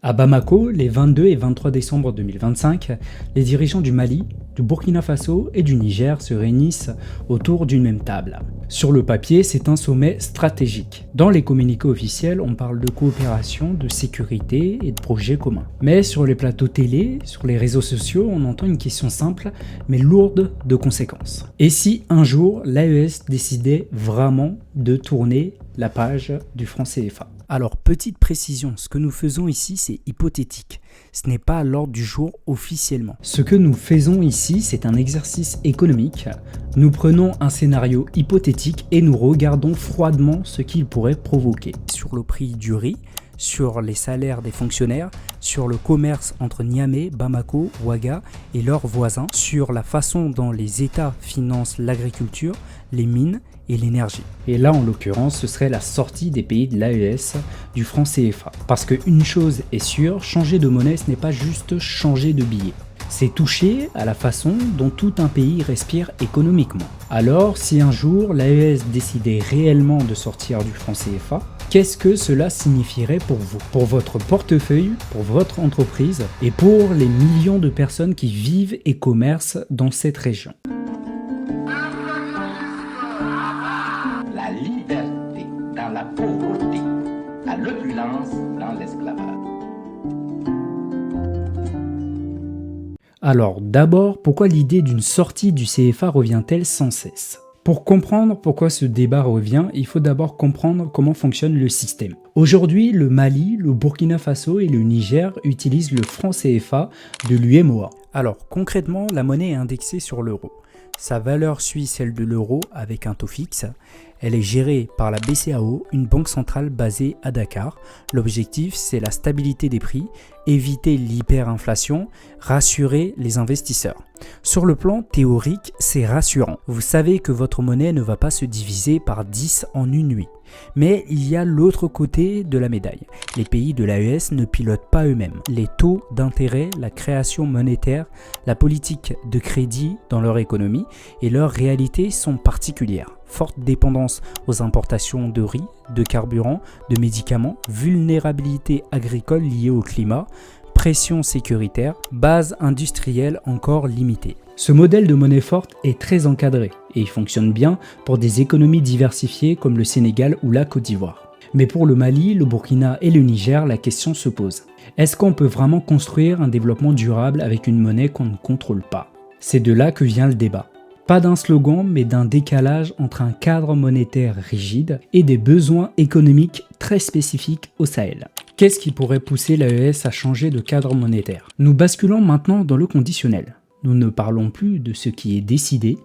À Bamako, les 22 et 23 décembre 2025, les dirigeants du Mali, du Burkina Faso et du Niger se réunissent autour d'une même table. Sur le papier, c'est un sommet stratégique. Dans les communiqués officiels, on parle de coopération, de sécurité et de projets communs. Mais sur les plateaux télé, sur les réseaux sociaux, on entend une question simple, mais lourde de conséquences. Et si un jour, l'AES décidait vraiment de tourner la page du franc CFA ? Alors, petite précision, ce que nous faisons ici, c'est hypothétique. Ce n'est pas à l'ordre du jour officiellement. Ce que nous faisons ici, c'est un exercice économique. Nous prenons un scénario hypothétique et nous regardons froidement ce qu'il pourrait provoquer. Sur le prix du riz, sur les salaires des fonctionnaires, sur le commerce entre Niamey, Bamako, Ouaga et leurs voisins, sur la façon dont les États financent l'agriculture, les mines et l'énergie. Et là, en l'occurrence, ce serait la sortie des pays de l'AES du franc CFA. Parce qu'une chose est sûre, changer de monnaie, ce n'est pas juste changer de billet. C'est toucher à la façon dont tout un pays respire économiquement. Alors, si un jour l'AES décidait réellement de sortir du franc CFA, qu'est-ce que cela signifierait pour vous, pour votre portefeuille, pour votre entreprise et pour les millions de personnes qui vivent et commercent dans cette région ? La liberté dans la pauvreté, à l'opulence dans l'esclavage. Alors d'abord, pourquoi l'idée d'une sortie du CFA revient-elle sans cesse ? Pour comprendre pourquoi ce débat revient, il faut d'abord comprendre comment fonctionne le système. Aujourd'hui, le Mali, le Burkina Faso et le Niger utilisent le franc CFA de l'UEMOA. Alors concrètement, la monnaie est indexée sur l'euro. Sa valeur suit celle de l'euro avec un taux fixe. Elle est gérée par la BCEAO, une banque centrale basée à Dakar. L'objectif, c'est la stabilité des prix, éviter l'hyperinflation, rassurer les investisseurs. Sur le plan théorique, c'est rassurant. Vous savez que votre monnaie ne va pas se diviser par 10 en une nuit. Mais il y a l'autre côté de la médaille. Les pays de l'AES ne pilotent pas eux-mêmes. Les taux d'intérêt, la création monétaire, la politique de crédit dans leur économie et leurs réalités sont particulières. Forte dépendance aux importations de riz, de carburant, de médicaments, vulnérabilité agricole liée au climat, pression sécuritaire, base industrielle encore limitée. Ce modèle de monnaie forte est très encadré et il fonctionne bien pour des économies diversifiées comme le Sénégal ou la Côte d'Ivoire. Mais pour le Mali, le Burkina et le Niger, la question se pose. Est-ce qu'on peut vraiment construire un développement durable avec une monnaie qu'on ne contrôle pas ? C'est de là que vient le débat. Pas d'un slogan, mais d'un décalage entre un cadre monétaire rigide et des besoins économiques très spécifiques au Sahel. Qu'est-ce qui pourrait pousser l'AES à changer de cadre monétaire ? Nous basculons maintenant dans le conditionnel. Nous ne parlons plus de ce qui est décidé,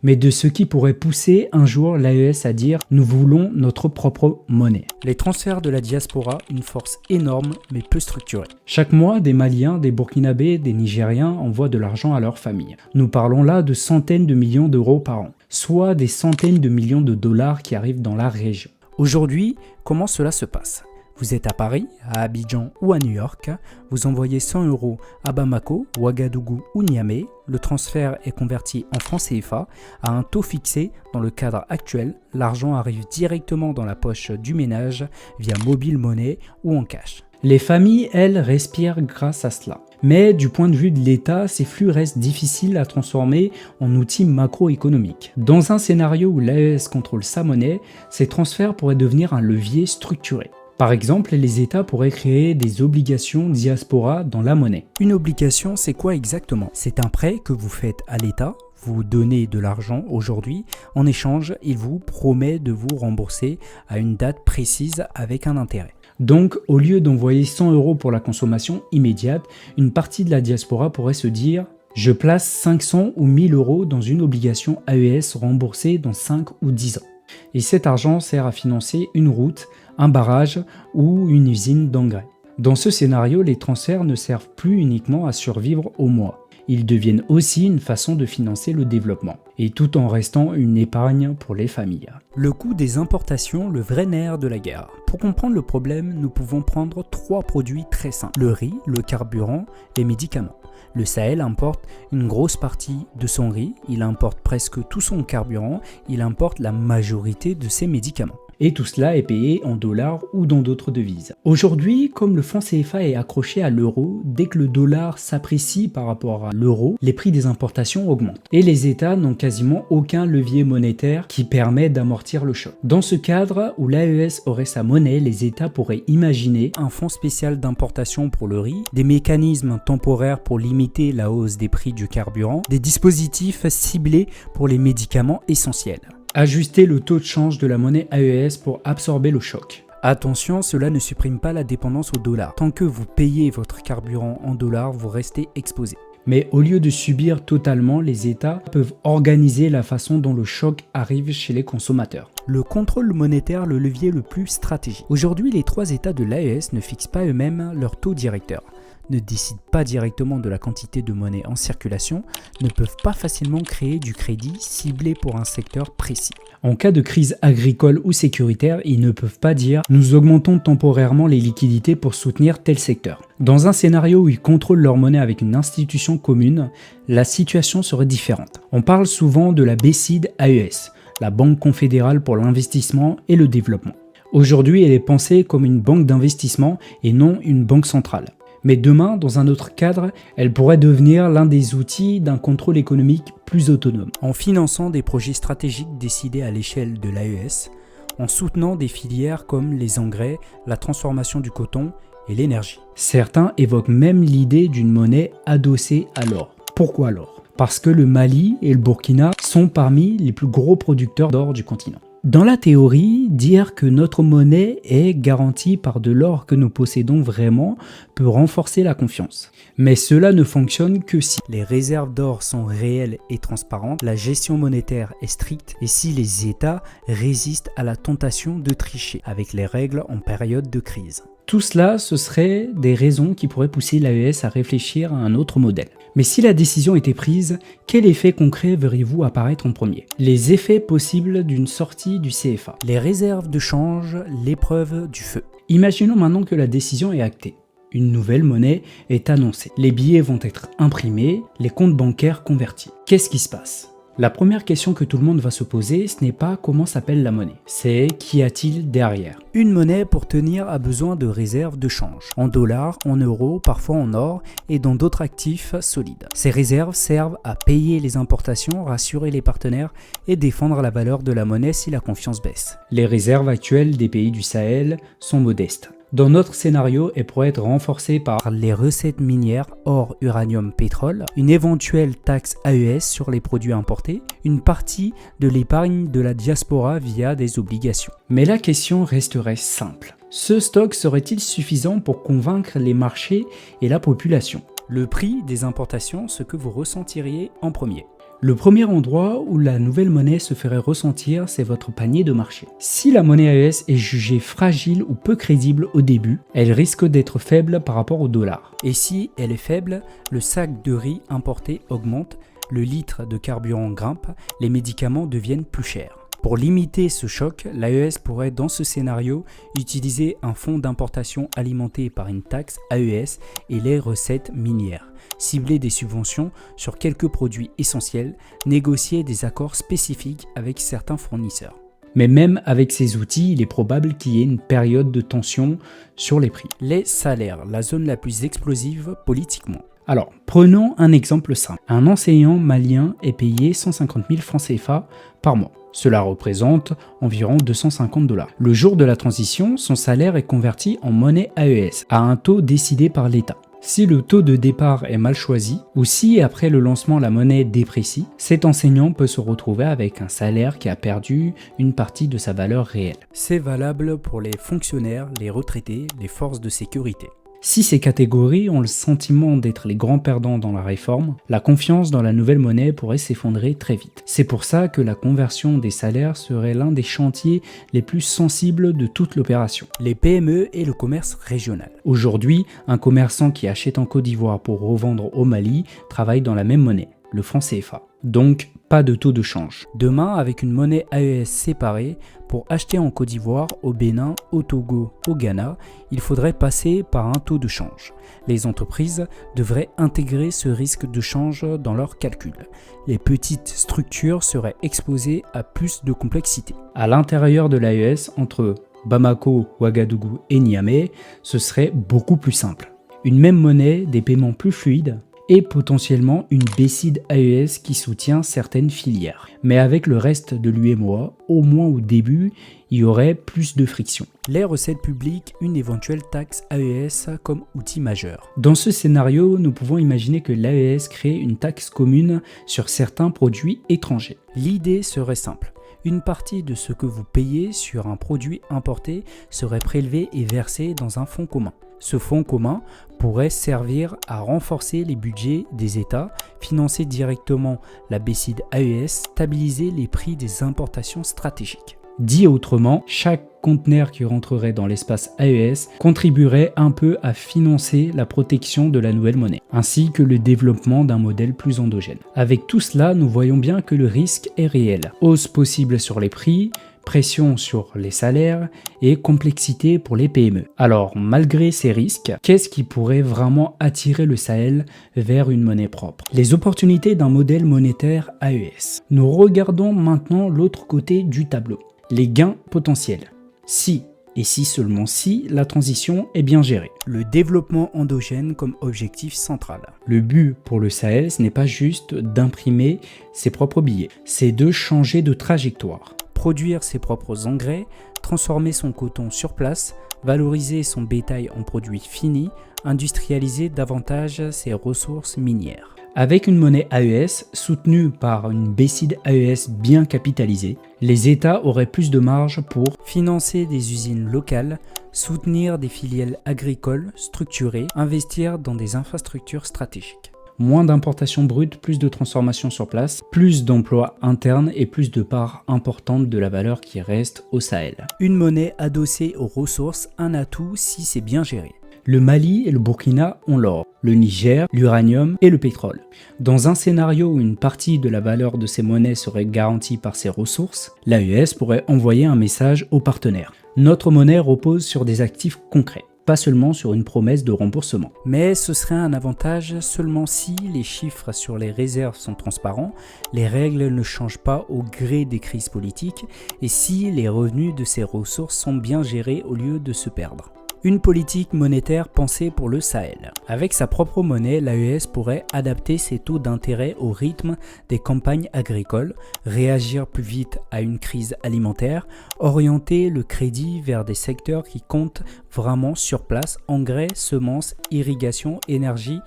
mais de ce qui pourrait pousser un jour l'AES à dire « nous voulons notre propre monnaie ». Les transferts de la diaspora, une force énorme mais peu structurée. Chaque mois, des Maliens, des Burkinabés, des Nigériens envoient de l'argent à leur famille. Nous parlons là de centaines de millions d'euros par an, soit des centaines de millions de dollars qui arrivent dans la région. Aujourd'hui, comment cela se passe ? Vous êtes à Paris, à Abidjan ou à New York, vous envoyez 100 € à Bamako, Ouagadougou ou Niamey, le transfert est converti en francs CFA à un taux fixé. Dans le cadre actuel, l'argent arrive directement dans la poche du ménage via mobile money ou en cash. Les familles, elles, respirent grâce à cela. Mais du point de vue de l'État, ces flux restent difficiles à transformer en outils macroéconomiques. Dans un scénario où l'AES contrôle sa monnaie, ces transferts pourraient devenir un levier structuré. Par exemple, les États pourraient créer des obligations diaspora dans la monnaie. Une obligation, c'est quoi exactement ? C'est un prêt que vous faites à l'État, vous donnez de l'argent aujourd'hui, en échange, il vous promet de vous rembourser à une date précise avec un intérêt. Donc, au lieu d'envoyer 100 € pour la consommation immédiate, une partie de la diaspora pourrait se dire « je place 500 ou 1000 € dans une obligation AES remboursée dans 5 ou 10 ans ». Et cet argent sert à financer une route, un barrage ou une usine d'engrais. Dans ce scénario, les transferts ne servent plus uniquement à survivre au mois. Ils deviennent aussi une façon de financer le développement, et tout en restant une épargne pour les familles. Le coût des importations, le vrai nerf de la guerre. Pour comprendre le problème, nous pouvons prendre 3 produits très simples. Le riz, le carburant, les médicaments. Le Sahel importe une grosse partie de son riz, il importe presque tout son carburant, il importe la majorité de ses médicaments. Et tout cela est payé en dollars ou dans d'autres devises. Aujourd'hui, comme le franc CFA est accroché à l'euro, dès que le dollar s'apprécie par rapport à l'euro, les prix des importations augmentent. Et les États n'ont quasiment aucun levier monétaire qui permet d'amortir le choc. Dans ce cadre où l'AES aurait sa monnaie, les États pourraient imaginer un fonds spécial d'importation pour le riz, des mécanismes temporaires pour limiter la hausse des prix du carburant, des dispositifs ciblés pour les médicaments essentiels. Ajuster le taux de change de la monnaie AES pour absorber le choc. Attention, cela ne supprime pas la dépendance au dollar. Tant que vous payez votre carburant en dollars, vous restez exposé. Mais au lieu de subir totalement, les États peuvent organiser la façon dont le choc arrive chez les consommateurs. Le contrôle monétaire, le levier le plus stratégique. Aujourd'hui, les 3 États de l'AES ne fixent pas eux-mêmes leur taux directeur, ne décident pas directement de la quantité de monnaie en circulation, ne peuvent pas facilement créer du crédit ciblé pour un secteur précis. En cas de crise agricole ou sécuritaire, ils ne peuvent pas dire « nous augmentons temporairement les liquidités pour soutenir tel secteur ». Dans un scénario où ils contrôlent leur monnaie avec une institution commune, la situation serait différente. On parle souvent de la BCID AES, la Banque confédérale pour l'investissement et le développement. Aujourd'hui, elle est pensée comme une banque d'investissement et non une banque centrale. Mais demain, dans un autre cadre, elle pourrait devenir l'un des outils d'un contrôle économique plus autonome. En finançant des projets stratégiques décidés à l'échelle de l'AES, en soutenant des filières comme les engrais, la transformation du coton et l'énergie. Certains évoquent même l'idée d'une monnaie adossée à l'or. Pourquoi l'or ? Parce que le Mali et le Burkina sont parmi les plus gros producteurs d'or du continent. Dans la théorie, dire que notre monnaie est garantie par de l'or que nous possédons vraiment peut renforcer la confiance. Mais cela ne fonctionne que si les réserves d'or sont réelles et transparentes, la gestion monétaire est stricte et si les États résistent à la tentation de tricher avec les règles en période de crise. Tout cela, ce seraient des raisons qui pourraient pousser l'AES à réfléchir à un autre modèle. Mais si la décision était prise, quel effet concret verriez-vous apparaître en premier ? Les effets possibles d'une sortie du CFA. Les réserves de change, l'épreuve du feu. Imaginons maintenant que la décision est actée. Une nouvelle monnaie est annoncée. Les billets vont être imprimés, les comptes bancaires convertis. Qu'est-ce qui se passe ? La première question que tout le monde va se poser, ce n'est pas comment s'appelle la monnaie, c'est qu'y a-t-il derrière. Une monnaie pour tenir a besoin de réserves de change, en dollars, en euros, parfois en or et dans d'autres actifs solides. Ces réserves servent à payer les importations, rassurer les partenaires et défendre la valeur de la monnaie si la confiance baisse. Les réserves actuelles des pays du Sahel sont modestes. Dans notre scénario, elle pourrait être renforcée par les recettes minières or, uranium, pétrole, une éventuelle taxe AES sur les produits importés, une partie de l'épargne de la diaspora via des obligations. Mais la question resterait simple. Ce stock serait-il suffisant pour convaincre les marchés et la population ? Le prix des importations, ce que vous ressentiriez en premier. Le premier endroit où la nouvelle monnaie se ferait ressentir, c'est votre panier de marché. Si la monnaie AES est jugée fragile ou peu crédible au début, elle risque d'être faible par rapport au dollar. Et si elle est faible, le sac de riz importé augmente, le litre de carburant grimpe, les médicaments deviennent plus chers. Pour limiter ce choc, l'AES pourrait dans ce scénario utiliser un fonds d'importation alimenté par une taxe AES et les recettes minières, cibler des subventions sur quelques produits essentiels, négocier des accords spécifiques avec certains fournisseurs. Mais même avec ces outils, il est probable qu'il y ait une période de tension sur les prix. Les salaires, la zone la plus explosive politiquement. Alors, prenons un exemple simple. Un enseignant malien est payé 150 000 francs CFA par mois. Cela représente environ 250 $. Le jour de la transition, son salaire est converti en monnaie AES à un taux décidé par l'État. Si le taux de départ est mal choisi, ou si après le lancement la monnaie déprécie, cet enseignant peut se retrouver avec un salaire qui a perdu une partie de sa valeur réelle. C'est valable pour les fonctionnaires, les retraités, les forces de sécurité. Si ces catégories ont le sentiment d'être les grands perdants dans la réforme, la confiance dans la nouvelle monnaie pourrait s'effondrer très vite. C'est pour ça que la conversion des salaires serait l'un des chantiers les plus sensibles de toute l'opération. Les PME et le commerce régional. Aujourd'hui, un commerçant qui achète en Côte d'Ivoire pour revendre au Mali travaille dans la même monnaie, le franc CFA. Donc, pas de taux de change. Demain, avec une monnaie AES séparée, pour acheter en Côte d'Ivoire, au Bénin, au Togo, au Ghana, il faudrait passer par un taux de change. Les entreprises devraient intégrer ce risque de change dans leurs calculs. Les petites structures seraient exposées à plus de complexité. À l'intérieur de l'AES, entre Bamako, Ouagadougou et Niamey, ce serait beaucoup plus simple. Une même monnaie, des paiements plus fluides, et potentiellement une BCID AES qui soutient certaines filières. Mais avec le reste de l'UEMOA, au moins au début, il y aurait plus de friction. Les recettes publiques, une éventuelle taxe AES comme outil majeur. Dans ce scénario, nous pouvons imaginer que l'AES crée une taxe commune sur certains produits étrangers. L'idée serait simple. Une partie de ce que vous payez sur un produit importé serait prélevée et versée dans un fonds commun. Ce fonds commun pourrait servir à renforcer les budgets des États, financer directement la BCID AES, stabiliser les prix des importations stratégiques. Dit autrement, chaque conteneur qui rentrerait dans l'espace AES contribuerait un peu à financer la protection de la nouvelle monnaie, ainsi que le développement d'un modèle plus endogène. Avec tout cela, nous voyons bien que le risque est réel. Hausse possible sur les prix, pression sur les salaires et complexité pour les PME. Alors, malgré ces risques, qu'est-ce qui pourrait vraiment attirer le Sahel vers une monnaie propre? Les opportunités d'un modèle monétaire AES. Nous regardons maintenant l'autre côté du tableau. Les gains potentiels. Si, et si seulement si, la transition est bien gérée. Le développement endogène comme objectif central. Le but pour le Sahel, ce n'est pas juste d'imprimer ses propres billets, c'est de changer de trajectoire. Produire ses propres engrais, transformer son coton sur place, valoriser son bétail en produits finis, industrialiser davantage ses ressources minières. Avec une monnaie AES soutenue par une BCID AES bien capitalisée, les États auraient plus de marge pour financer des usines locales, soutenir des filiales agricoles structurées, investir dans des infrastructures stratégiques. Moins d'importations brutes, plus de transformation sur place, plus d'emplois internes et plus de parts importantes de la valeur qui reste au Sahel. Une monnaie adossée aux ressources, un atout si c'est bien géré. Le Mali et le Burkina ont l'or, le Niger, l'uranium et le pétrole. Dans un scénario où une partie de la valeur de ces monnaies serait garantie par ces ressources, l'AES pourrait envoyer un message aux partenaires. Notre monnaie repose sur des actifs concrets, pas seulement sur une promesse de remboursement. Mais ce serait un avantage seulement si les chiffres sur les réserves sont transparents, les règles ne changent pas au gré des crises politiques et si les revenus de ces ressources sont bien gérés au lieu de se perdre. Une politique monétaire pensée pour le Sahel. Avec sa propre monnaie, l'AES pourrait adapter ses taux d'intérêt au rythme des campagnes agricoles, réagir plus vite à une crise alimentaire, orienter le crédit vers des secteurs qui comptent vraiment sur place, engrais, semences, irrigation, énergie,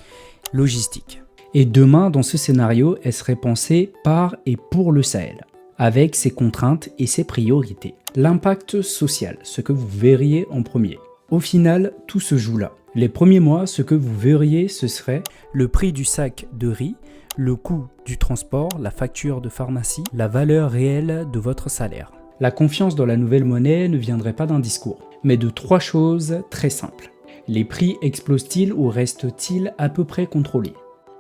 logistique. Et demain, dans ce scénario, elle serait pensée par et pour le Sahel, avec ses contraintes et ses priorités. L'impact social, ce que vous verriez en premier. Au final, tout se joue là. Les premiers mois, ce que vous verriez, ce serait le prix du sac de riz, le coût du transport, la facture de pharmacie, la valeur réelle de votre salaire. La confiance dans la nouvelle monnaie ne viendrait pas d'un discours, mais de 3 choses très simples. Les prix explosent-ils ou restent-ils à peu près contrôlés?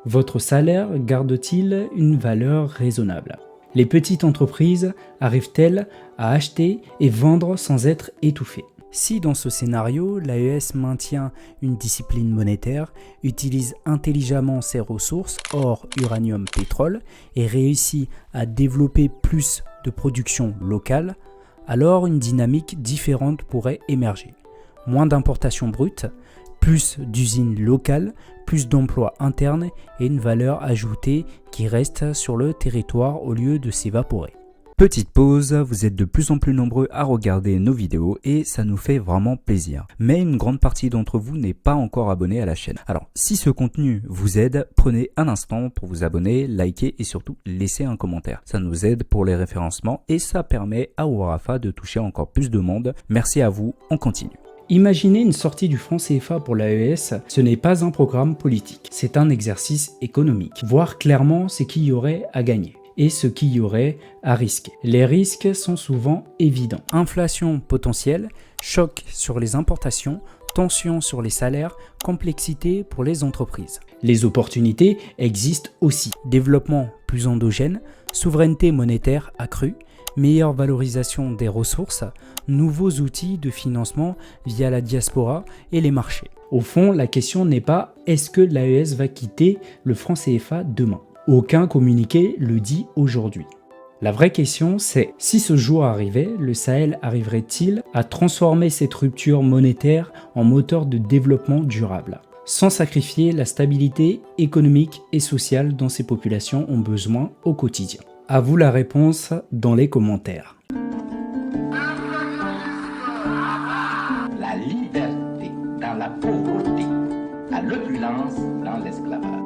Votre salaire garde-t-il une valeur raisonnable? Les petites entreprises arrivent-elles à acheter et vendre sans être étouffées? Si dans ce scénario, l'AES maintient une discipline monétaire, utilise intelligemment ses ressources, or, uranium, pétrole, et réussit à développer plus de production locale, alors une dynamique différente pourrait émerger. Moins d'importations brutes, plus d'usines locales, plus d'emplois internes et une valeur ajoutée qui reste sur le territoire au lieu de s'évaporer. Petite pause, vous êtes de plus en plus nombreux à regarder nos vidéos et ça nous fait vraiment plaisir. Mais une grande partie d'entre vous n'est pas encore abonné à la chaîne. Alors, si ce contenu vous aide, prenez un instant pour vous abonner, liker et surtout laisser un commentaire. Ça nous aide pour les référencements et ça permet à Warafa de toucher encore plus de monde. Merci à vous, on continue. Imaginez une sortie du franc CFA pour l'AES, ce n'est pas un programme politique, c'est un exercice économique. Voir clairement ce qu'il y aurait à gagner et ce qu'il y aurait à risquer. Les risques sont souvent évidents. Inflation potentielle, choc sur les importations, tension sur les salaires, complexité pour les entreprises. Les opportunités existent aussi. Développement plus endogène, souveraineté monétaire accrue, meilleure valorisation des ressources, nouveaux outils de financement via la diaspora et les marchés. Au fond, la question n'est pas est-ce que l'AES va quitter le franc CFA demain. Aucun communiqué le dit aujourd'hui. La vraie question, c'est si ce jour arrivait, le Sahel arriverait-il à transformer cette rupture monétaire en moteur de développement durable, sans sacrifier la stabilité économique et sociale dont ces populations ont besoin au quotidien? À vous la réponse dans les commentaires. La liberté dans la pauvreté, à l'opulence dans l'esclavage.